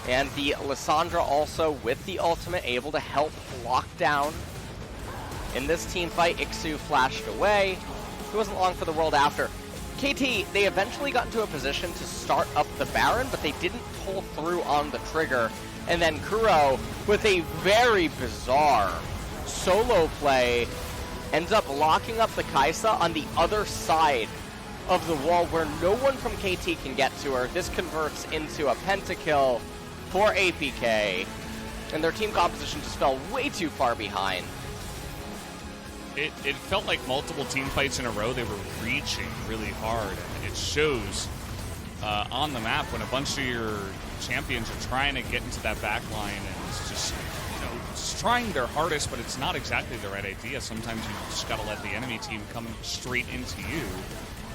And the Lissandra also with the ultimate able to help lock down in this team fight. Ixu flashed away. It wasn't long for the world after. KT, they eventually got into a position to start up the Baron, but they didn't pull through on the trigger. And then Kuro, with a very bizarre solo play, ends up locking up the Kaisa on the other side of the wall where no one from KT can get to her. This converts into a pentakill for APK, and their team composition just fell way too far behind. It felt like multiple team fights in a row. They were reaching really hard, and it shows on the map when a bunch of your champions are trying to get into that back line and it's just, just trying their hardest, but it's not exactly the right idea. Sometimes you just gotta let the enemy team come straight into you,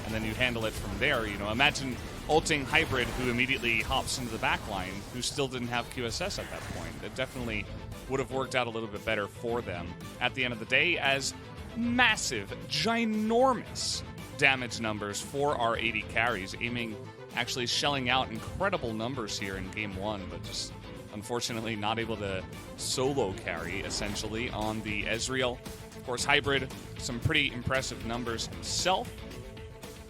and then you handle it from there. Imagine ulting Hybrid, who immediately hops into the back line, who still didn't have QSS at that point. It definitely would have worked out a little bit better for them at the end of the day, as massive, ginormous damage numbers for our AD carries, aiming, actually shelling out incredible numbers here in game 1, but just unfortunately not able to solo carry, essentially, on the Ezreal. Of course, Hybrid, some pretty impressive numbers himself,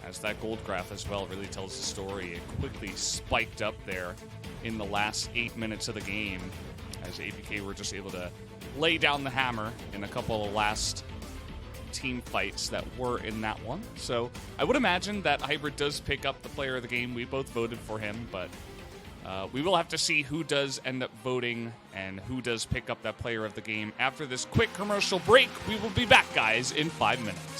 as that gold graph as well really tells the story. It quickly spiked up there in the last 8 minutes of the game, as APK were just able to lay down the hammer in a couple of last team fights that were in that one. So I would imagine that Hybrid does pick up the player of the game. We both voted for him, but We will have to see who does end up voting and who does pick up that player of the game after this quick commercial break. We will be back, guys, in 5 minutes.